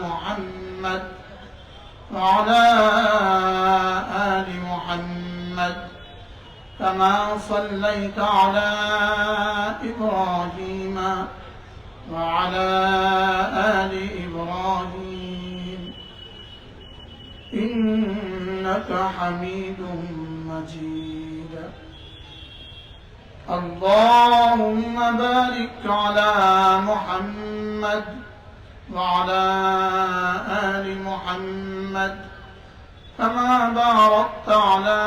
محمد وعلى آل محمد كما صليت على إبراهيم وعلى آل إبراهيم إنك حميد مجيد. اللهم بارك على محمد وعلى آل محمد كما باركت على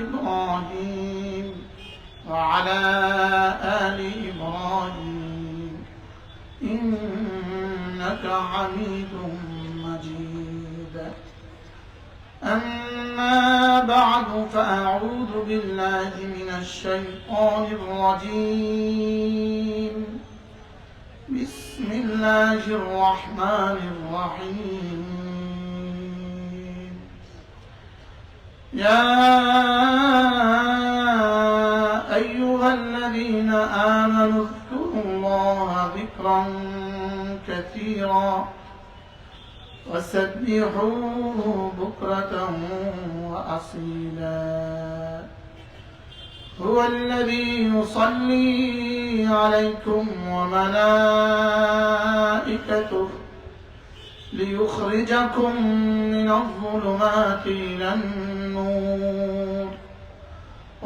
إبراهيم وعلى آل إبراهيم إنك حميد مجيد. أما بعد فأعوذ بالله من الشيطان الرجيم. بسم الله الرحمن الرحيم. يا أيها الذين آمنوا اذكروا الله ذكرا كثيرا وسبحوه بكرة وأصيلا. هو الذي يصلي عليكم وملائكته ليخرجكم من الظلمات إلى النور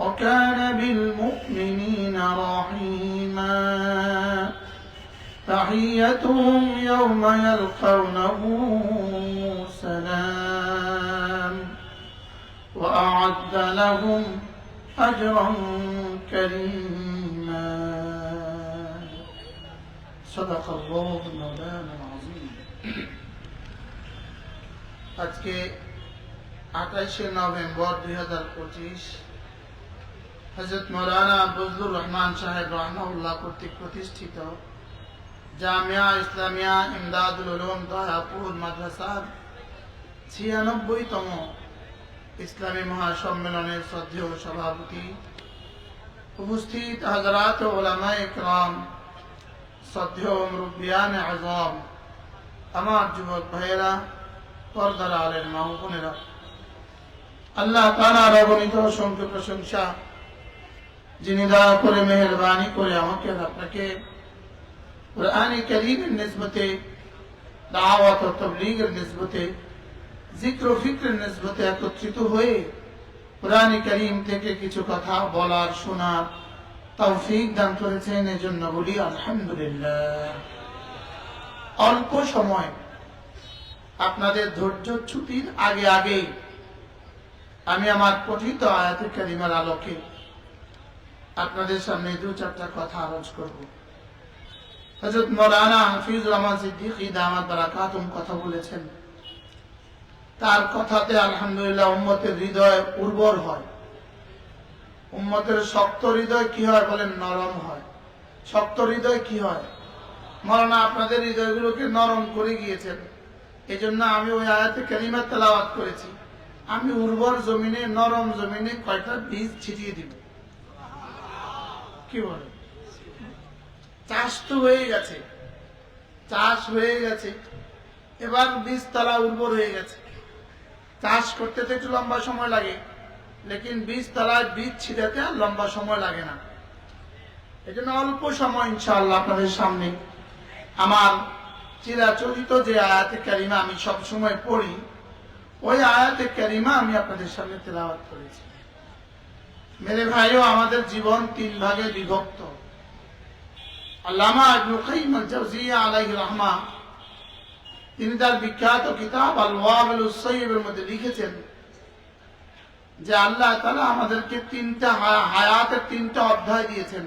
وكان بالمؤمنين رحيما. تحيتهم يوم يلقونه سلام وأعد لهم أجرا كريما. صدق الله مولانا العظيم. আজকে 28 নভেম্বর 2025 হযরত মাওলানা ফজলুর রহমান সাহেব রাহমাহুল্লাহ কর্তৃক প্রতিষ্ঠিত জামিয়া ইসলামিয়া ইমদাদুল উলুম দয়াপুর মাদ্রাসার 96তম ইসলামী মহাসম্মেলনের শ্রদ্ধেয় সভাপতি, উপস্থিত হযরত উলামায়ে কেরাম, শ্রদ্ধেয় মুরব্বিয়ান আযম, আমার যুবক ভাইয়েরা, পর্দার আলের মা ও বোনেরা, আল্লাহ তাআলার অগণিত অসংখ্য প্রশংসা, যিনি দয়া করে মেহেরবানি করে আমাকে আপনাকে কুরআনে কারীমের নিসবতে, দাওয়াত ও তাবলীগের নিসবতে, জিক্র ও ফিক্রের নিসবতে একত্রিত হয়ে কুরআনে কারীম থেকে কিছু কথা বলার, শোনার তৌফিক দান করেছেন। এজন্য বলি আলহামদুলিল্লাহ। অল্প সময় আপনাদের ধৈর্য ছুটির আগে আগে আমি আমার পঠিত আয়াতে কারিমার আলোকে আপনাদের সামনে দু চারটা কথা আলোচ করব। হযরত মাওলানা হাফিজুর রহমান সিদ্দিকী দামাত বারাকাতুহুম কথা বলেছেন, তার কথাতে আলহামদুলিল্লাহ উম্মতের হৃদয় উর্বর হয়। উম্মতের শক্ত হৃদয় কি হয় বলেন? নরম হয়। শক্ত হৃদয় কি হয়? মাওলানা আপনাদের হৃদয়গুলোকে নরম করে গিয়েছেন। এই জন্য আমি ওই আয়াতে কারিমা তেলাওয়াত করেছি, আমি উর্বর জমিনে, নরম জমিনে কয়টা বীজ ছিটিয়ে দিব। কি বলে? চাষ তো হয়ে গেছে, চাষ হয়ে গেছে, এবার বীজ তলা উর্বর হয়ে গেছে। চাষ করতে তো একটু লম্বা সময় লাগে, লেকিন বীজ তলায় বীজ ছিটাতে আর লম্বা সময় লাগে না। এই জন্য অল্প সময় ইনশাআল্লাহ আপনাদের সামনে আমার চিরাচরিত যে আয়াতে কারিমা আমি সব সময় পড়ি, ওই আয়াতে কারিমা আমি আপনাদের সামনে তেলাওয়াত করেছি। মেরে ভাইও, আমাদের জীবন 3 ভাগে বিভক্ত। আল্লামা ইবনে কাইয়িম আল-জাওজিয়্যা আলাইহির রাহমা তিনি তার বিখ্যাত কিতাব আল-ওয়াবিলুস সাইয়্যিবের মধ্যে লিখেছেন যে আল্লাহ তাআলা আমাদেরকে 3টা হায়াতের 3টা অধ্যায় দিয়েছেন।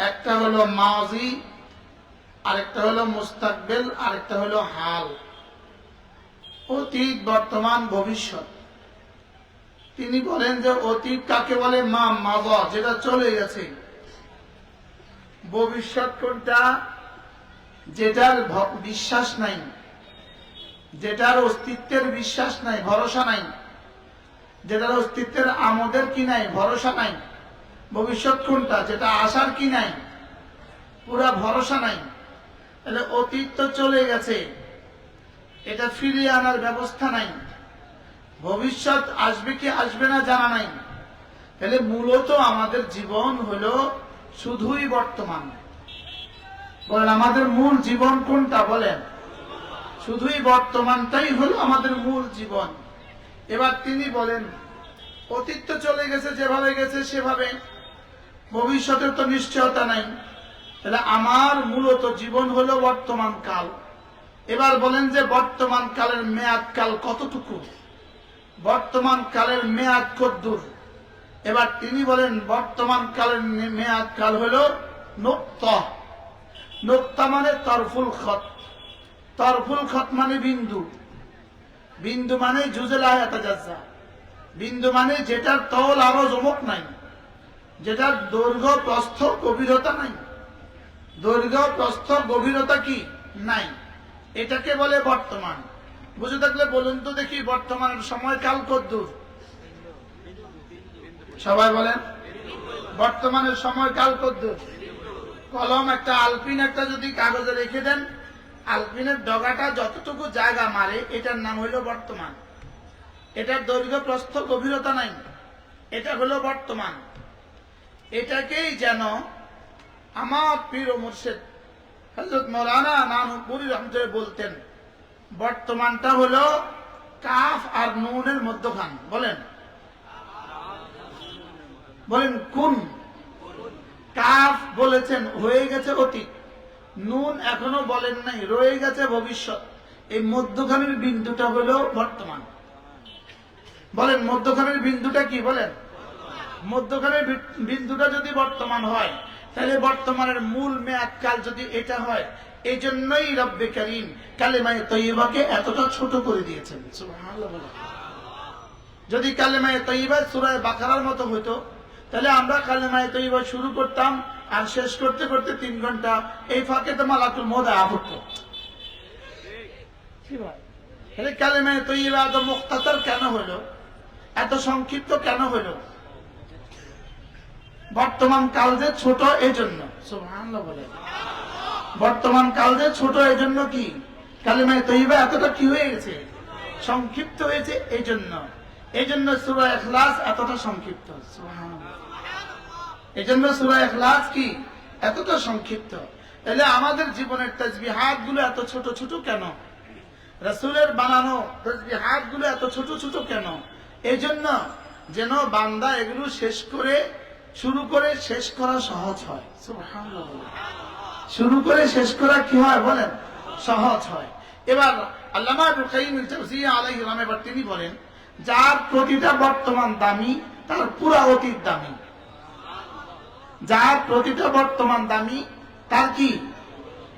একটা হলো মাজি, আরেকটা হলো মুস্তাকবিল, আরেকটা হলো হাল, অতীত, বর্তমান, ভবিষ্যৎ। তিনি বলেন যে অতীত কাকে বলে? মাযা, যেটা চলে গেছে। ভবিষ্যৎ কোনটা? যেটার বিশ্বাস নাই, যেটার অস্তিত্বের বিশ্বাস নাই, ভরসা নাই, যেটার অস্তিত্বের আমাদের কি নাই, ভরসা নাই। ভবিষ্যৎ কোনটা? যেটা আসার কি নাই, পুরা ভরসা নাই। তাহলে অতীত তো চলে গেছে, এটা ফিরিয়ে আনার ব্যবস্থা নাই, ভবিষ্যৎ আসবে কি আসবে না জানা নাই। তাহলে মূলত আমাদের জীবন হলো শুধুই বর্তমান। বলেন আমাদের মূল জীবন কোনটা? বলেন শুধুই বর্তমানটাই হলো আমাদের মূল জীবন। এবার তিনি বলেন অতীত তো চলে গেছে, যেভাবে গেছে সেভাবে, ভবিষ্যতের তো নিশ্চয়তা নাই। তাহলে আমার মূলত জীবন হলো বর্তমান কাল। এবার বলেন যে বর্তমান কালের মেয়াদ কাল কতটুকু, বর্তমান কালের মেয়াদ কতদূর? এবার তিনি বলেন বর্তমান কালের মেয়াদ কাল হলো নুক্তা। নুক্তা মানে তরফুল খত, তরফুল খত মানে বিন্দু, বিন্দু মানে জুজেলা ইয়াতাজাজ্জা, বিন্দু মানে যেটার তল আরো জমক নাই, যেটার দৈর্ঘ্য প্রস্থ গভীরতা নাই, দৈর্ঘ্য প্রস্থ গভীরতা কি নাই, এটাকে বলে বর্তমান। বুঝে থাকলে বলুন তো দেখি বর্তমানের সময়কাল কতদূর? সবাই বলেন বর্তমানের সময়কাল কতদূর? কলম একটা আলপিন একটা যদি কাগজে রেখে দেন, আলপিনের ডগাটা যতটুকু জায়গা মারে এটার নাম হইল বর্তমান। এটার দৈর্ঘ্য প্রস্থ গভীরতা নাই, এটা হলো বর্তমান। এটাকেই যেন আমার পীর ও মুর্শিদ হযরত মাওলানা নানুপুরী রহমতুল্লাহ বলতেন বর্তমানটা হলো কাফ আর নুনের মধ্যখান। বলেন বলেন কোন? কাফ বলেছেন হয়ে গেছে অতীত, নুন এখনো বলেন নাই রয়ে গেছে ভবিষ্যৎ, এই মধ্যখানের বিন্দুটা হলো বর্তমান। বলেন মধ্যখানের বিন্দুটা কি? বলেন মধ্যখানের বিন্দুটা যদি বর্তমান হয় তাহলে বর্তমানের মূল মেয়াদ কাল যদি এটা হয়, এই জন্যই রব্বে কারীম কালেমায়ে তয়্যিবাকে এতটা ছোট করে দিয়েছেন। সুবহানাল্লাহ। যদি কালেমায়ে তয়্যিবা সূরা বাকারার মতো হতো তাহলে আমরা কালেমায়ে তয়্যিবা শুরু করতাম আর শেষ করতে করতে 3 ঘন্টা, এই ফাঁকে তো মালাকুল মউত আহত। কি ভাই, তাহলে কালেমায়ে তয়্যিবা এত মুখতাসার কেন হলো, এত সংক্ষিপ্ত কেন হলো? বর্তমান কাল যে ছোট এই জন্য। সুবহানাল্লাহ বলেন বর্তমান কাল যে ছোট এই জন্য কি কালেমায়ে তয়্যিবা এতটা কি হয়ে গেছে, সংক্ষিপ্ত হয়েছে এই জন্য। এই জন্য সূরা ইখলাস এতটা সংক্ষিপ্ত। সুবহানাল্লাহ। এই জন্য সূরা ইখলাস কি এতটা সংক্ষিপ্ত। তাহলে আমাদের জীবনের তাসবিহাত গুলো এত ছোট ছোট কেন? রাসূলের বানানো তাসবিহাত গুলো এত ছোট ছোট কেন? এই জন্য যেন বান্দা এগুলো শেষ করে শুরু করে শেষ করা সহজ হয়। সুবহানাল্লাহ। শুরু করে শেষ করা কি হয় বলেন সহজ হয়। এবার আল্লামা ইবনে কাইয়িম আল-জাওজিয়্যা আলাইহিস সালাম এবার তিনি বলেন যার প্রতিটা বর্তমান দামি তার পুরা অতীত দামি। যার প্রতিটা বর্তমান দামি তার কি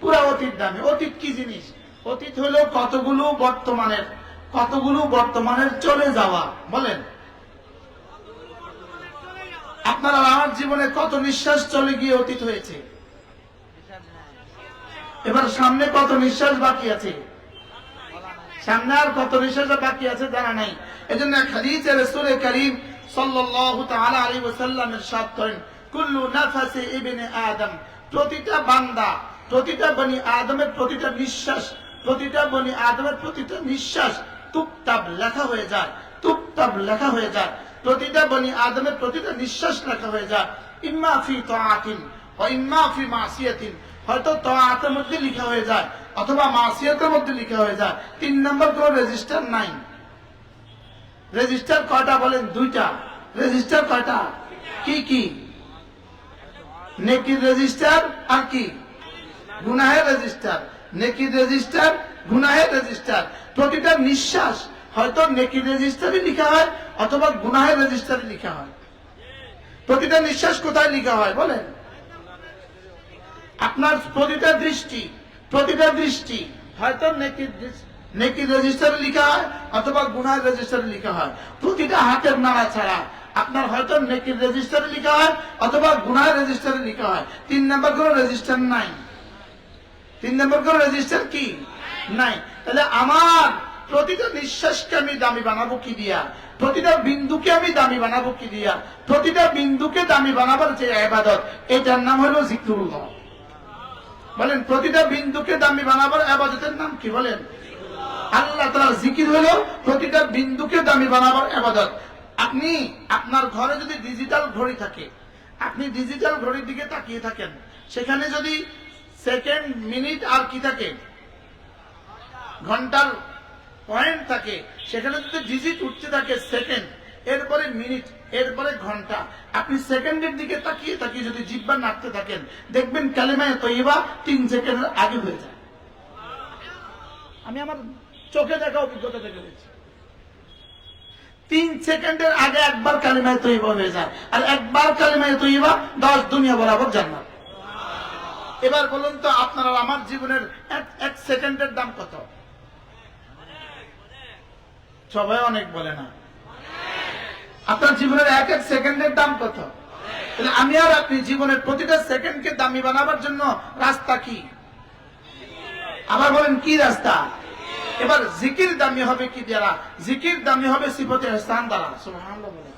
পুরা অতীত দামি। অতীত কি জিনিস? অতীত হলো কতগুলো বর্তমানের চলে যাওয়া। বলেন আপনার আমার জীবনে কত নিঃশ্বাস চলে গিয়ে অতীত হয়েছে, এবার সামনে কত নিঃশ্বাস বাকি আছে, সামনে আর কত নিঃশ্বাস বাকি আছে জানা নাই। এজন্য হাদিসে রাসূল করিম সাল্লাল্লাহু তাআলা আলাইহি ওয়াসাল্লাম ইরশাদ করেন কুল্লু নাফাসি ইবনে আদম, প্রতিটা বান্দা, প্রতিটা বনি আদমের প্রতিটা নিঃশ্বাস, প্রতিটা বনি আদমের প্রতিটা নিঃশ্বাস তুকতাব লেখা হয়ে যায়, তুকতাব লেখা হয়ে যায়। প্রতিটা বনি আদমের প্রতিটা নিঃশ্বাস লেখা হয়ে যায়। ইম্মা ফি তাআতিন ওয়া ইম্মা ফি মাসিয়াতিন, হয়তো তাআতের মধ্যে লেখা হয়ে যায় অথবা মাসিয়াতের মধ্যে লেখা হয়ে যায়। 3 নম্বর কোন রেজিস্টার নাই। রেজিস্টার কয়টা বলেন? 2টা। রেজিস্টার কয়টা? কি কি? নেকির রেজিস্টার আর কি গুনাহের রেজিস্টার। নেকির রেজিস্টার, গুনাহের রেজিস্টার। প্রতিটা নিঃশ্বাস হয়তো নেকির রেজিস্টারে লেখা হয় অথবা গুনাহের রেজিস্টারে লেখা হয়। প্রতিটা নিঃশ্বাস কোথায় লেখা হয় বলেন? আপনার প্রতিটা দৃষ্টি হয়তো নেকির রেজিস্টারে লেখা হয় অথবা গুনাহের রেজিস্টারে লেখা হয়। প্রতিটা হাতের নাড়াচাড়া আপনার হয়তো নেকির রেজিস্টারে লেখা হয় অথবা গুনাহের রেজিস্টারে লেখা হয়। 3 নম্বর কোন রেজিস্টার নাই। 3 নম্বর কোন রেজিস্টার কি নাই। তাহলে আমার প্রতিটা নিঃশ্বাসকে আমি দামি বানাবো কি দিয়া? প্রতিটা বিন্দুকে আমি দামি বানাবো কি দিয়া? প্রতিটা বিন্দুকে দামি বানাবার যে ইবাদত, এটার নাম হলো জিকরুল্লাহ। বলেন প্রতিটা বিন্দুকে দামি বানাবার ইবাদতের নাম কি? বলেন আল্লাহ তাআলার জিকির হলো প্রতিটা বিন্দুকে দামি বানাবার ইবাদত। আপনি আপনার ঘরে যদি ডিজিটাল ঘড়ি থাকে, আপনি ডিজিটাল ঘড়ির দিকে তাকিয়ে থাকেন, সেখানে যদি সেকেন্ড, মিনিট আর কি থাকে, ঘন্টার পয়েন্ট থাকে, সেখানে যদি ডিজিট উঠতে থাকে সেকেন্ড, এরপরে মিনিট, এরপরে ঘন্টা, আপনি সেকেন্ডের দিকে তাকিয়ে তাকিয়ে যদি জিহ্বা নাড়তে থাকেন, দেখবেন কালিমায়ে তয়্যিবা 3 সেকেন্ডের আগে হয়ে যায়। আমি আমার চোখে দেখা অভিজ্ঞতা থেকে বলছি, 3 সেকেন্ডের আগে একবার কালিমায়ে তয়্যিবা হয়ে যায়, আর একবার কালিমায়ে তয়্যিবা 10 দুনিয়া বরাবর জান্নাত। এবার বলুন তো আপনার আমার জীবনের এক সেকেন্ডের দাম কত? সবাই অনেক বলে না। আপনার জীবনের এক সেকেন্ডের দাম কত? আমি আর আপনি জীবনের প্রতিটা সেকেন্ডকে দামি বানাবার জন্য রাস্তা কি? আবার বলেন কি রাস্তা? এবার জিকির দামি হবে কি দ্বারা? জিকির দামি হবে সিফাতে ইহসান দ্বারা। সুবহানাল্লাহ বলেন।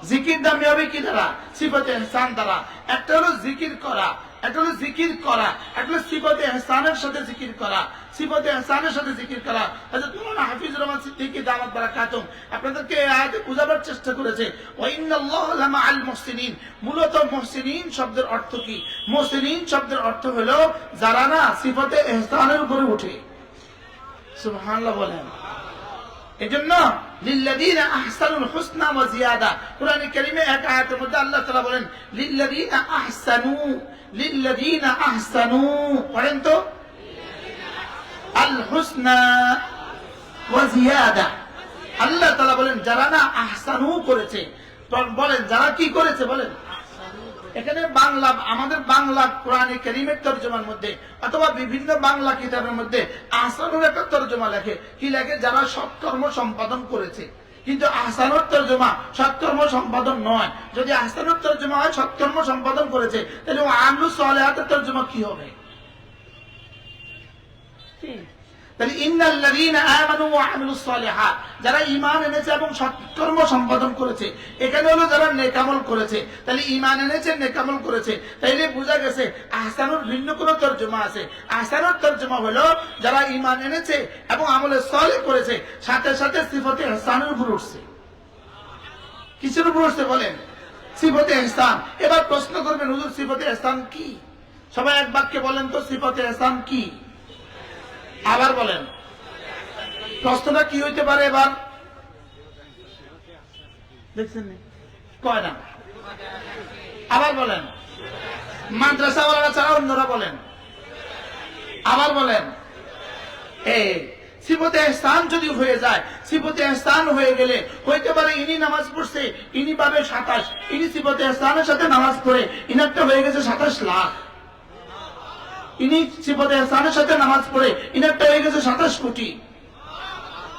জিকির দামি হবে কি দ্বারা? সিফাতে ইহসান দ্বারা। একটা হলো জিকির করা, একটা হলো জিকির করা, একটা হলো সিফাতে ইহসানের সাথে জিকির করা। সিফাতে ইহসানের সাথে জিকির করা হযরত মাওলানা হাফিজুর রহমান সিদ্দিকী দামাত বারাকাতুহু আপনাদেরকে এই আয়াতে বুঝাবার চেষ্টা করেছে। ওয়া ইন্নাল্লাহা লামাআল মুহসিনিন, মূলত মুহসিনিন শব্দের অর্থ কি? মুহসিনিন শব্দের অর্থ হলো যারা না সিফাতে ইহসানের উপরে ওঠে। সুবহানাল্লাহ বলেন। এজন্য লিল্লাযীনা আহসানুল হুসনা ওয়া জিয়াদা, কোরআনে কারীমে এক আয়াতের মধ্যে আল্লাহ তাআলা বলেন লিল্লাযীনা আহসানু, লিল্লাযীনা আহসানু, পড়েন তো আল হুসনা ওয়া জিয়াদা। আল্লাহ তাআলা বলেন যারা না আহসানু করেছে, বলেন যারা কি করেছে? বলেন এখানে বাংলা, আমাদের বাংলা কোরআনে কারীমের তরজমার মধ্যে অথবা বিভিন্ন বাংলা কিতাবের মধ্যে আহসানুর একটা তরজমা লেখে, কি লেখে? যারা সৎকর্ম সম্পাদন করেছে। কিন্তু আহসানুর তরজমা সৎকর্ম সম্পাদন নয়। যদি আহসানুর তরজমা হয় সৎকর্ম সম্পাদন করেছে, তাহলে আমলুস সালিহাতের তরজমা কি হবে? তাহলে ইন্নাল্লাযীনা আমানু ওয়া আমিলুস সালিহাত, যারা ঈমান এনেছে এবং সৎকর্ম সম্পাদন করেছে, এখানে হলো যারা নেক আমল করেছে। তাহলে ঈমান এনেছে, নেক আমল করেছে, তাইলে বোঝা গেছে আহসানুর ভিন্ন কোন তরজমা আছে। আহসানুর তরজমা হলো যারা ঈমান এনেছে এবং আমলে সালেহ করেছে, সাথে সাথে সিফাতে ইহসানের উপর উঠছে। কিসের উপর উঠছে? বলেন সিফাতে ইহসান। এবার প্রশ্ন করবেন হুজুর সিফাতে ইহসান কি? সবাই এক বাক্যে বলেন তো সিফাতে ইহসান কি? আবার বলেন প্রশ্নটা কি হইতে পারে? এবার দেখছেন কয় না? আবার বলেন মাদ্রাসাওয়ালারা ছাড়া অন্যরা বলেন। আবার বলেন এই সিফাতে ইহসান যদি হয়ে যায়, সিফাতে ইহসান হয়ে গেলে হইতে পারে ইনি নামাজ পড়ছে, ইনি পাবে 27, ইনি সিফাতে ইহসানের সাথে নামাজ পড়ে ইনারটা হয়ে গেছে 27 লাখ। ইনি সিফাতে ইহসানের সাথে নামাজ পড়ে ইনারটা হয়ে গেছে 27 কোটি,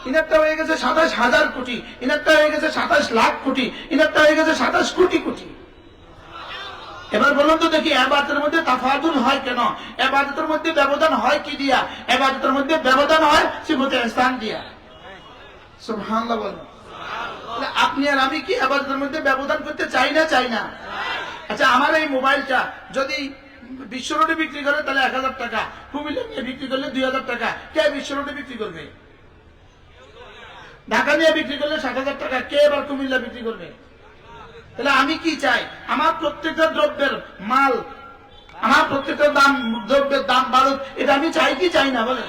ইনারটা হয়ে গেছে 27,000 কোটি, ইনারটা হয়ে গেছে 27 লাখ কোটি, ইনারটা হয়ে গেছে 27 কোটি কোটি। এবার বলুন তো দেখি ইবাদতের মধ্যে তাফাদুল হয় কেন? ইবাদতের মধ্যে ব্যবধান হয় কি দিয়া? ইবাদতের মধ্যে ব্যবধান হয় সিফাতে ইহসান দিয়া। সুবহানাল্লাহ বলেন। আপনি আর আমি কি ইবাদতের মধ্যে ব্যবধান করতে চাই না? চাই না। আচ্ছা আমার এই মোবাইলটা যদি বিশ্ব রোডে বিক্রি করে তাহলে 1000 টাকা, কুমিল্লা বিক্রি করলে 2000 টাকা, কে বিশ্ব রোডে বিক্রি করবে? ঢাকা নিয়ে বিক্রি করলে 60,000 টাকা, কে এবার কুমিল্লা বিক্রি করবে? তাহলে আমি কি চাই? আমার প্রত্যেকটা দ্রব্যের মাল, আমার প্রত্যেকটা দ্রব্যের দাম বাড়ুক, এটা আমি চাই কি চাই না? বলেন।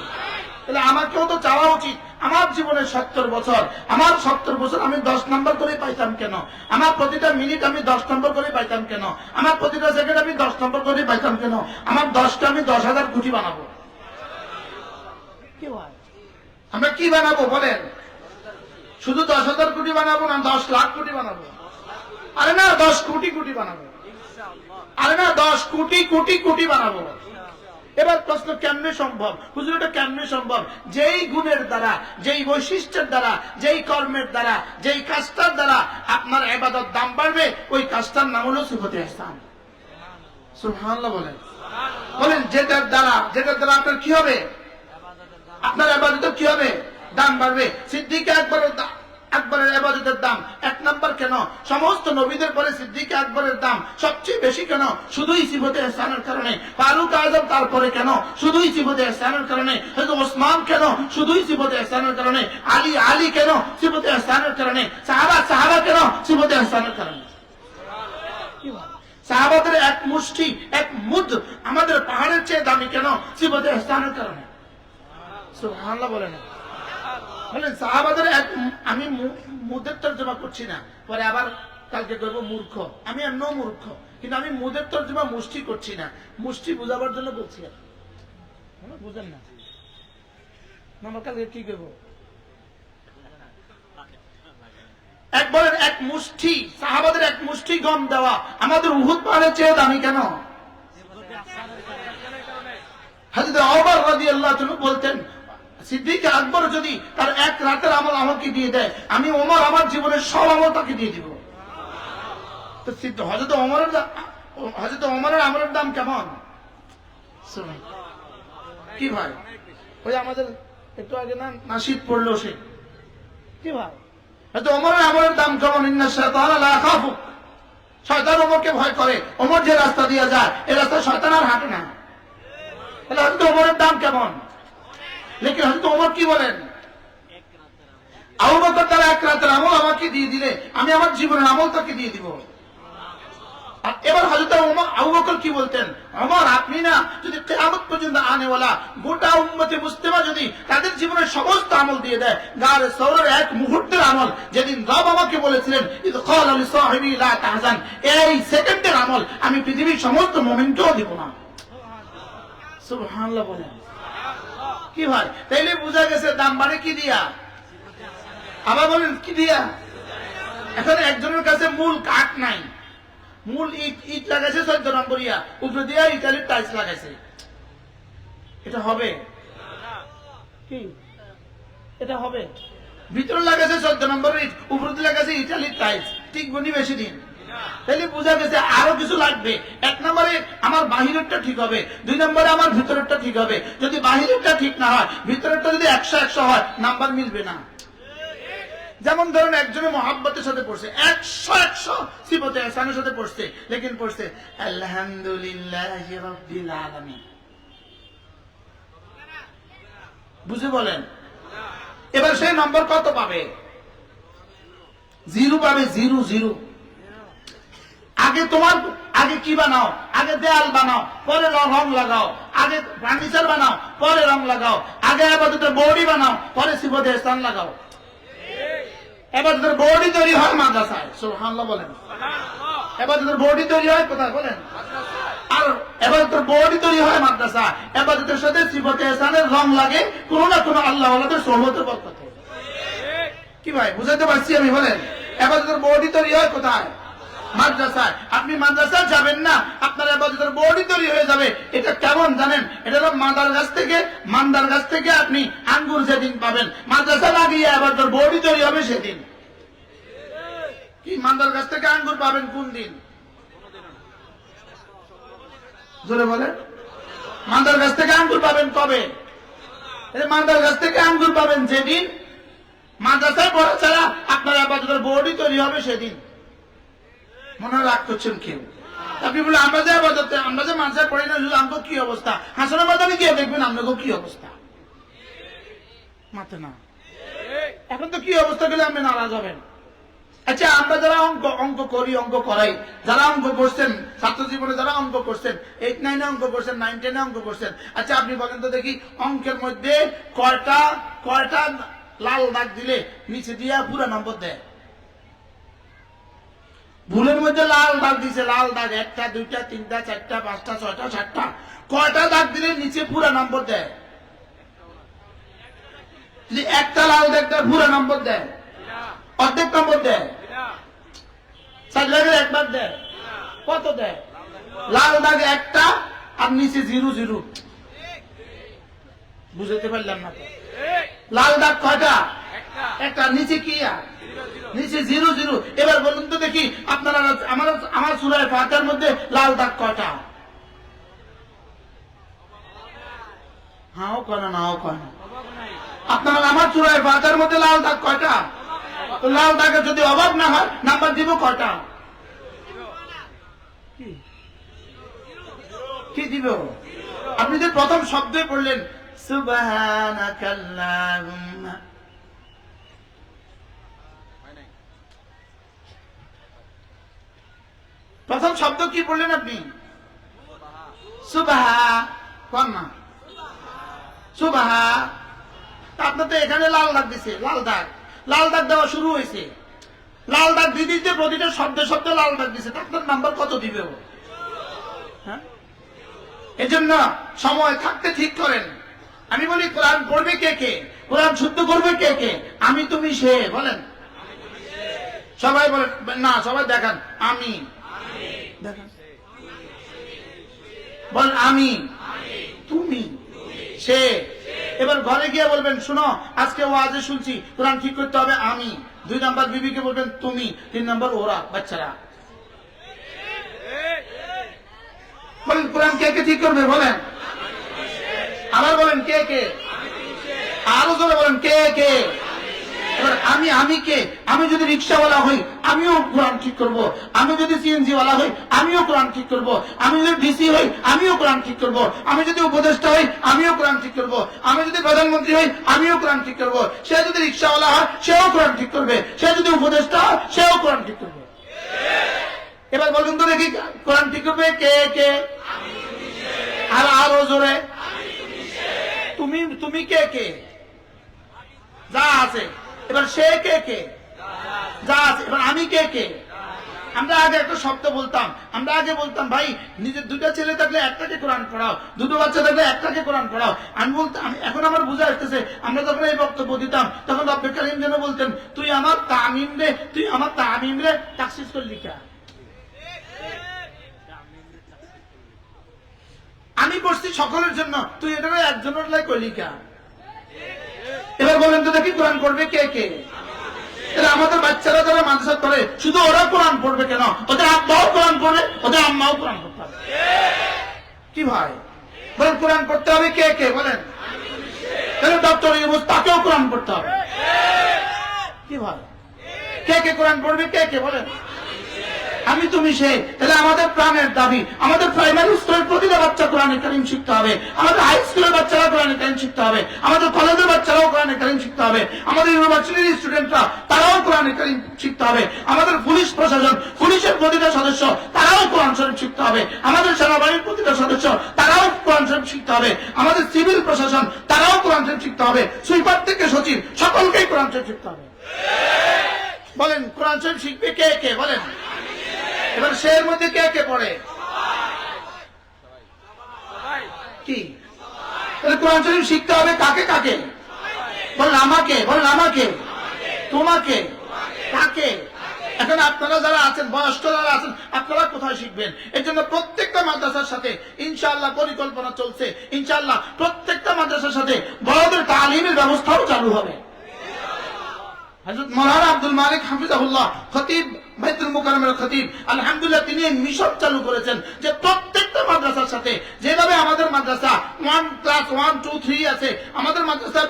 তাহলে আমাকেও তো চাওয়া উচিত। আমার জীবনে 70 বছর, আমার 70 বছর আমি 10 নম্বর করে পাইতাম কেন? আমার প্রতিটা মিনিট আমি 10 নম্বর করে পাইতাম কেন? আমার প্রতিটা সেকেন্ড আমি 10 নম্বর করে পাইতাম কেন? আমার 10টা আমি 10,000 কোটি বানাবো। আমরা কি বানাবো? বলেন। শুধু 10,000 কোটি বানাবো না 10 লাখ কোটি বানাবো? আরে না 10 কোটি কোটি বানাবো। আরে না 10 কোটি কোটি কোটি বানাবো। এবার প্রশ্ন কেমনে সম্ভব? হুজুর এটা কেমনে সম্ভব? যেই গুণের দ্বারা, যেই বৈশিষ্ট্যের দ্বারা, যেই কর্মের দ্বারা, যেই কাজটার দ্বারা আপনার ইবাদত দাম বাড়বে, ওই কাজটার নাম হলো সিফাতে ইহসান। সুবহানাল্লাহ বলেন। বলেন যেটার দ্বারা আপনার কি হবে? আপনার ইবাদতের কি হবে? দাম বাড়বে। সিদ্দিক আকবর আকবরের ইবাদতের দাম 1 নম্বর কেন? সমস্ত নবীদের পরে সিদ্দিক আকবরের দাম সবচেয়ে বেশি কেন? শুধুই সিফতে ইহসানের কারণে। ফারুক আযম তারপরে কেন? শুধুই সিফতে ইহসানের কারণে। হযরত ওসমান কেন? শুধুই সিফতে ইহসানের কারণে। আলী কেন? সিফতে ইহসানের কারণে। সাহাবা কেন? সিফতে ইহসানের কারণে। সাহাবাদের এক মুষ্টি, এক মুদ আমাদের পাহাড়ের চেয়ে দামি কেন? সিফতে ইহসানের কারণে। সুবহানাল্লাহ বলেন। বলেন সাহাবাদের এক, আমি মুদের তর্জমা করছি না, পরে আবার কালকে করবো মূর্খ। আমি এমনও মূর্খ, কিন্তু আমি মুদের তর্জমা মুষ্টি করছি না, মুষ্টি বুঝাবার জন্য বলছি। বুঝেন না আমরা কালকে কি করবো? একবারের এক মুষ্টি, সাহাবাদের এক মুষ্টি গম দেওয়া আমাদের উহুদ পাহাড়ের চেয়ে দামি কেন? হযরত ওমর রাদিয়াল্লাহু আনহু বলতেন, সিদ্দিক আকবর যদি তার এক রাতের আমল আমাকে দিয়ে দেয়, আমি ওমর আমার জীবনের সব আমল তাকে দিয়ে দিব। তো হযরত ওমরের আমলের দাম কেমন? কি ভাই, ওই আমাদের একটু আগে না নাশিদ পড়লো সে, কি ভাই হয়তো ওমরের আমলের দাম কেমন? ইন্না শাইতানা লা ইয়াখাফুক, শয়তান ওমরকে ভয় করে। ওমর যে রাস্তা দিয়ে যায় এই রাস্তায় শয়তান আর হাঁটে না। তাহলে হয়তো ওমরের দাম কেমন? লেকিন হযরত ওমর কি বলেন, আবু বকর তার এক রাতের আমল আমাকে দিয়ে দিলে আমি আমার জীবনের আমল তাকে দিয়ে দিব। আর এবার হযরত আবু বকর কি বলতেন, ওমর আপনি না যদি কিয়ামত পর্যন্ত আনেওয়ালা গোটা উম্মতে মুসলিমা যদি তাদের জীবনের সমস্ত আমল দিয়ে দেয়, গারে সওরের এক মুহূর্তের আমল যেদিন রব আমাকে বলেছিলেন ইদ ক্বালা লি সাহিবি লা তাহজান, এই সেকেন্ডের আমল আমি পৃথিবীর সমস্ত মুমিনকেও দিব না। সুবহানাল্লাহ বলেন। কি ভাই, তাইলে বোঝা গেছে দাম বাড়ে কি দিয়া? আবার বলেন কি দিয়া? এখন একজনের কাছে মূল কাঠ নাই, মূল ইট লাগাইছে 14 নম্বর ইয়া, উপরে দিয়া ইটালির টাইলস লাগাইছে, এটা হবে কি? এটা হবে? ভিতরে লাগাইছে 14 নম্বর ইট, উপরে দিয়ে লাগাইছে ইটালির টাইলস, টিকবনি বেশি দিন। তাহলে বোঝা গেছে আরো কিছু লাগবে। 1 নম্বরে আমার বাহিরেরটা ঠিক হবে, 2 নম্বরে আমার ভিতরেরটা ঠিক হবে। যদি বাহিরেরটা ঠিক না হয়, ভিতরেরটা যদি 100 হয়, নাম্বার মিলবে না। যেমন ধরুন একজনের মহাব্বতের সাথে পড়ছে 100 সিফতে ইহসানের সাথে পড়ছে, লেকিন পড়ছে আলহামদুলিল্লাহি রাব্বিল আলামিন, বুঝে বলেন। এবার সেই নম্বর কত পাবে? 0 পাবে, 0। আগে কি বানাও? আগে দেয়াল বানাও, পরে রং লাগাও। আগে ফার্নিচার বানাও, পরে রং লাগাও। আগে ইবাদতের বডি বানাও, পরে সিফতে ইহসান লাগাও। ইবাদতের বডি তৈরি হয় মাদ্রাসায়, সুবহানাল্লাহ বলেন। ইবাদতের বডি তৈরি হয় কোথায় বলেন? আর ইবাদতের বডি তৈরি হয় মাদ্রাসা। ইবাদতের সাথে সিফতে ইহসানের রং লাগে কোন না কোন আল্লাহ ওয়ালাদের সোহবতের বরকতে। কি ভাই বুঝাতে পারছি আমি? বলেন ইবাদতের বডি তৈরি হয় কোথায়? মাদ্রাসায়। আপনি মাদ্রাসায় যাবেন না, আপনার ইবাদতের বডি তৈরি হয়ে যাবে। এটা কেমন জানেন? এটা হলো মান্দার গাছ থেকে আপনি আঙ্গুর যেদিন পাবেন, মাদ্রাসা লাগিয়ে ইবাদতের বডি তৈরি হবে সেদিন। কি মান্দার গাছ থেকে আঙ্গুর পাবেন কোন দিন? জোরে বলেন। মান্দার গাছ থেকে আঙ্গুর পাবেন কবে? মান্দার গাছ থেকে আঙ্গুর পাবেন যেদিন মাদ্রাসায় পড়া ছাড়া আপনার ইবাদতের বডি তৈরি হবে সেদিন। মনে রাগ করছেন কেউ? আপনি বলে আমরা যে মাদ্রাসায় পড়ি না, আমাকে কি অবস্থা? হাসানা বাদামি গিয়ে দেখবেন আপনাকে কি অবস্থা, মাথে না। এখন তো কি অবস্থা গেলে আপনি নারাজ হবেন। আচ্ছা আমরা যারা অঙ্ক করি, অঙ্ক করাই, যারা অঙ্ক করছেন ছাত্র জীবনে, যারা অঙ্ক করছেন 8, 9 অঙ্ক করছেন, 9, 10 অঙ্ক করছেন, আচ্ছা আপনি বলেন তো দেখি অঙ্কের মধ্যে কয়টা লাল দাগ দিলে নিচে দিয়া পুরো নম্বর দেয়? ভুলের মধ্যে লাল দাগ দিছে, লাল দাগ 1টা 2টা 3টা 4টা 5টা 6টা 7টা, কয়টা দাগ দিলে নিচে পুরো নম্বর দেয়? যদি একটা লাল দাগ দেয় পুরো নম্বর দেয়? অর্ধেক নম্বর দেয়? 4 দাগে একবার দেয়? কত দেয়? লাল দাগ একটা আর নিচে 0 বুঝতে পারলাম না তো। লাল দাগ কয়টা? একটা। নিচে কি? নিচে 0। এবার বলুন তো দেখি আপনারা আমার সূরা ফাতিহার মধ্যে লাল দাগ কয়টা? হাও কয় না, নাও কয় না। আপনারা আমার সূরা ফাতিহার মধ্যে লাল দাগ কয়টা? তো লাল দাগের যদি অভাব না হয় নাম্বার দিব কয়টা? কি দিব? আপনি যে প্রথম শব্দে পড়লেন সুবহানাকাল্লাহুম্মা, প্রথম শব্দ কি পড়লেন আপনি? সুবহা, কোন না সুবহা। আপনার তো এখানে লাল দাগ দিছে, লাল দাগ, লাল দাগ দেওয়া শুরু হয়েছে, লাল দাগ দিয়ে দিতে প্রতিটা শব্দে শব্দে লাল দাগ দিছে, আপনার নাম্বার কত দিবে? হ্যাঁ, এজন্য সময় থাকতে ঠিক করেন। আমি বলি কোরআন পড়বে কে কে, কোরআন শুদ্ধ করবে কে কে? আমি তুমি সে বলেন, সবাই বলেন না, সবাই দেখান আমি, দেখান বলেন আমি, তুমি, সে। এবার ঘরে গিয়ে বলবেন শুনো আজকে ওয়াজে শুনছি কোরআন ঠিক করতে হবে আমি। 2 নাম্বার বিবিকে বলবেন তুমি, 3 নাম্বার ওরা বাচ্চারা। বলেন কোরআন কে কে ঠিক করবে বলেন, আবার বলেন কে কে, আরো জোরে বলেন কে কে। এবার আমি কে? আমি যদি রিক্সাওয়ালা হই আমিও কোরআন ঠিক করব, আমি যদি সিএনজি ওয়ালা হই আমিও কোরআন ঠিক করব, আমি যদি ডিসি হই আমিও কোরআন ঠিক করব, আমি যদি উপদেষ্টা হই আমিও কোরআন ঠিক করব, আমি যদি প্রধানমন্ত্রী হই আমিও কোরআন ঠিক করব। সে যদি রিক্সাওয়ালা হয় সেও কোরআন ঠিক করবে, সে যদি উপদেষ্টা হয় সেও কোরআন ঠিক করবে। এবার বলুন তো দেখি কোরআন ঠিক করবে কে কে? আর আরো জোরে তুমি, তুমি কে কে? যা আছে। এবার সে কে কে? যা আছে। এবার আমি কে কে? আমরা আগে একটা শব্দ বলতাম, আমরা আগে বলতাম ভাই নিজের 2টা ছেলে থাকলে একটাকে কোরআন পড়াও, 2টো বাচ্চা থাকলে একটাকে কোরআন পড়াও। আমি বলতাম, এখন আমার বোঝা আসতেছে, আমরা যখন এই বক্তব্য দিতাম তখন রব্বে কারীম যেন বলতেন তুই আমার তামিম রে, তুই আমার তামিম রে তাকসিস করলি কা? আমি পড়ছি সকলের জন্য, তুই এটা একজনের লাই করলি কা? এবার বলেন তো দেখি কোরআন পড়বে কে কে? আমাদের বাচ্চারা যারা মাদ্রাসা পড়ে শুধু ওরা কোরআন পড়বে কেন? ওদের আব্বাও কোরআন পড়বে, ওদের আম্মাও কোরআন পড়তে হবে। কি ভাই বলেন কোরআন পড়তে হবে কে কে বলেন? তাহলে ডক্টর ইউনূস তাকেও কোরআন পড়তে হবে। কি ভাই কে কে কোরআন পড়বে কে কে বলেন? আমি তুমি সে। তাহলে আমাদের প্রাণের দাবি, আমাদের প্রাইমারি স্কুলের প্রতিটা বাচ্চা কোরআনে কারীম শিখতে হবে, আমাদের হাই স্কুলের বাচ্চারা কোরআনে কারীম শিখতে হবে, আমাদের কলেজের বাচ্চারাও কোরআনে কারীম শিখতে হবে, আমাদের ইউনিভার্সিটির স্টুডেন্টরা তারাও কোরআনে কারীম শিখতে হবে, আমাদের পুলিশ প্রশাসন, পুলিশের প্রতিটা সদস্য তারাও কোরআন শরীফ শিখতে হবে, আমাদের সেনাবাহিনীর প্রতিটা সদস্য তারাও কোরআন শরীফ শিখতে হবে, আমাদের সিভিল প্রশাসন তারাও কোরআন শরীফ শিখতে হবে, সুইপার থেকে সচিব সকলকেই কোরআন শরীফ শিখতে হবে। বলেন কোরআন শরীফ শিখবে কে কে বলেন? এবার সের মধ্যে কে কে পড়ে? কি কোরআন শরীফ শিখতে হবে কাকে কাকে? বলেন আমাকে, বলেন আমাকে, তোমাকে, কাকে? এখন আপনারা যারা আছেন, বয়স্ক যারা আছেন, আপনারা কোথায় শিখবেন? এর জন্য প্রত্যেকটা মাদ্রাসার সাথে ইনশাআল্লাহ পরিকল্পনা চলছে, ইনশাআল্লাহ প্রত্যেকটা মাদ্রাসার সাথে বড়দের তালিমের ব্যবস্থাও চালু হবে। হযরত মাওলানা আব্দুল মালিক হাফিজাহুল্লাহ খতিব বাইতুল মুকাররমের খতিব আলহামদুলিল্লাহ তিনি মিশন চালু করেছেন যে প্রত্যেকটা মাদ্রাসার সাথে যেভাবে আমাদের মাদ্রাসা 1 ক্লাস 1 2 3 আছে, আমাদের মাদ্রাসা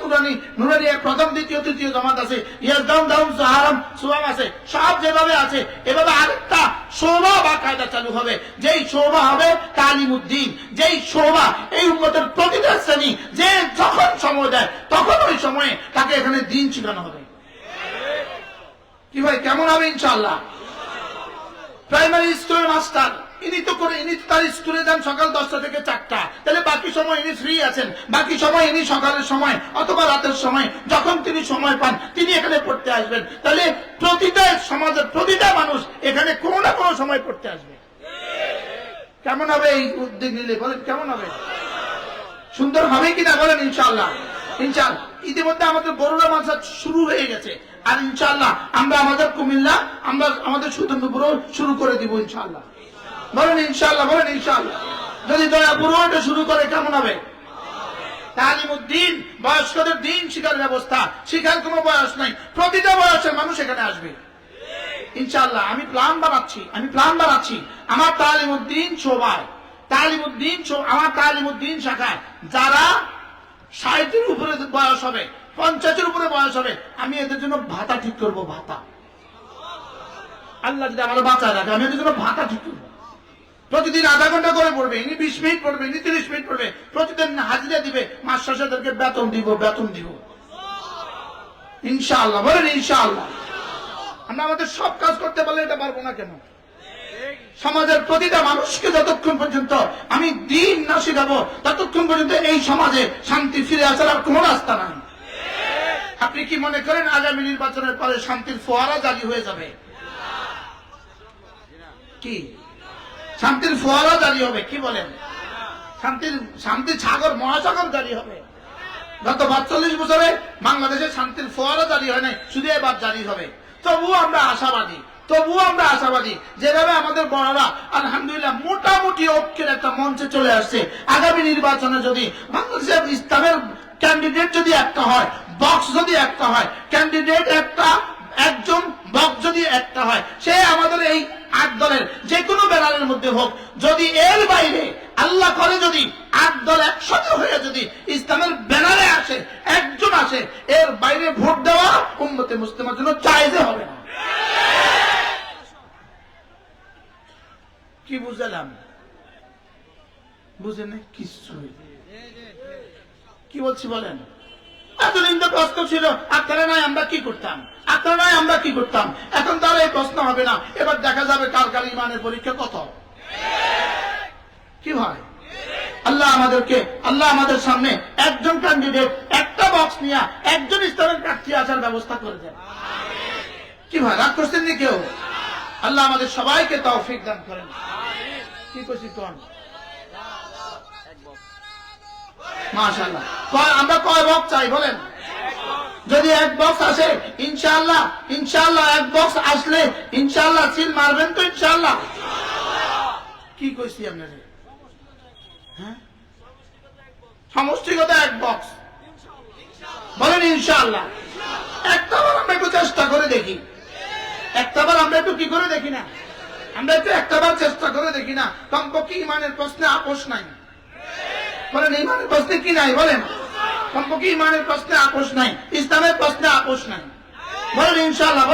নুরানি প্রথম দ্বিতীয় তৃতীয় জামাত আছে, ইয়াজদান দাউন সাহারাম সুয়াম আছে, সব যেভাবে আছে এভাবে আরেকটা শোভা বা কায়দা চালু হবে, যেই শোভা হবে তালিমউদ্দিন, যেই শোভা এই উম্মতের প্রতিটা শ্রেণী যে যখন সময় দেয় তখন ওই সময়ে তাকে এখানে দ্বীন শেখানো হবে। কি ভাই কেমন হবে? ইনশাআল্লাহ প্রাইমারি স্কুলের মাস্টার ইনি তো তার স্কুলে যান সকাল 10টা থেকে 4টা, তাহলে বাকি সময় ইনি ফ্রি আছেন, বাকি সময় ইনি সকালের সময় অথবা রাতের সময় যখন তিনি সময় পান তিনি এখানে পড়তে আসবেন। তাহলে প্রতিটা সমাজের প্রতিটা মানুষ এখানে কোনো না কোনো সময় পড়তে আসবে। কেমন হবে এই উদ্যোগ নিলে বলেন? কেমন হবে? সুন্দর হবে কিনা বলেন? ইনশাআল্লাহ ইনশাআল্লাহ ইতিমধ্যে আমাদের বড়রা মাদ্রাসা শুরু হয়ে গেছে, আর ইনশাআল্লাহ আমরা আমাদের কুমিল্লা আমরা আমাদের সুতন্ত্রপুরও শুরু করে দিব ইনশাআল্লাহ। বলেন ইনশাআল্লাহ, বলেন ইনশাআল্লাহ। যদি দয়াপুরটা শুরু করে কেমন হবে? তালিমউদ্দিন, বয়স্কদের দিন শিখার ব্যবস্থা, শিখার কোনো বয়স নাই, প্রতিটা বয়সের মানুষ এখানে আসবে ইনশাআল্লাহ। আমি প্ল্যান বানাচ্ছি আমার তালিমউদ্দিন শোভায়, আমার তালিমউদ্দিন শাখায় যারা 60-এর উপরে বয়স হবে, 50-এর উপরে বয়স হবে, আমি এদের জন্য ভাতা ঠিক করব। ভাতা, আল্লাহ যদি আমার বাঁচায় রাখে, আমি এদের জন্য ভাতা ঠিক করবো। প্রতিদিন আধা ঘন্টা করে পড়বে, ইনি 20 মিনিট পড়বে, ইনি 30 মিনিট পড়বে, প্রতিদিন হাজিরা দিবে, মাস শেষে তাদেরকে বেতন দিব। ইনশাআল্লাহ, বলেন ইনশাআল্লাহ। আমরা আমাদের সব কাজ করতে পারলে এটা পারবো না কেন? সমাজের প্রতিটা মানুষকে যতক্ষণ পর্যন্ত আমি দিন না শিখাবো, ততক্ষণ পর্যন্ত এই সমাজে শান্তি ফিরে আসার আর কোনো রাস্তা নাই। আপনি কি মনে করেন আগামী নির্বাচনের পরে শান্তির ফোয়ারা জারি হয়ে যাবে? কি শান্তির ফোয়ারা জারি হবে? কি বলেন? শান্তির সাগর, মহাসাগর জারি হবে। গত 45 বছরে বাংলাদেশে শান্তির ফোয়ারা জারি হয় নাই, শুধু এবার জারি হবে। তবুও আমরা আশাবাদী, যেভাবে আমাদের বড়রা আলহামদুলিল্লাহ মোটামুটি ঐক্যের একটা মঞ্চে চলে আসছে। আগামী নির্বাচনে যদি বাংলাদেশের ইসলামের ক্যান্ডিডেট যদি একটা হয়, বক্স যদি একটা হয়, ক্যান্ডিডেট একটা, একজন বক্স যদি একটা হয়, সে আমাদের এই 8 দলের যে কোনো ব্যানারের মধ্যে হোক। যদি এর বাইরে আল্লাহ করে যদি 8 দল একসাথে হয়ে যদি ইসলামের ব্যানারে আসে, একজন আসে, এর বাইরে ভোট দেওয়া উম্মতে মুসলিমার জন্য জায়েজে হবে না। কি বুঝলাম? বুঝেন কিছু? কি বলছি বলেন? এতদিন তো প্রশ্ন ছিল আপনারা নাই আমরা কি করতাম, এখন তাহলে এই প্রশ্ন হবে না। এবার দেখা যাবে কার কার ইমানের পরীক্ষা কত। কি ভাই, আল্লাহ আমাদের সামনে একজন ক্যান্ডিডেট, একটা বক্স নিয়ে একজন ইসলামের প্রার্থী আসার ব্যবস্থা করে দেন। কি ভাই, রাগ করছেন নি কেউ? আল্লাহ আমাদের সবাইকে তৌফিক দান করেন। কি করছি কোন? মাশাআল্লাহ। আমরা কয় বক্স চাই বলেন? যদি এক বক্স আসে ইনশাআল্লাহ, এক বক্স আসলে ইনশাআল্লাহ সিল মারবেন তো ইনশাআল্লাহ? কি কইছি আপনাদের? হ্যাঁ, সমষ্টিগত এক বক্স বলেন ইনশাআল্লাহ। একটাবার আমরা একটু চেষ্টা করে দেখি, একটাবার চেষ্টা করে দেখি না। কমপক্ষে ইমানের প্রশ্নে আপোষ নাই। বলেন ইমানের প্রশ্নে কি নাই? বলেন কমপক্ষে ইমানের প্রশ্নে আপোষ নাই, ইসলামের প্রশ্নে আপোষ নাই। বলেন ইনশাআল্লাহ।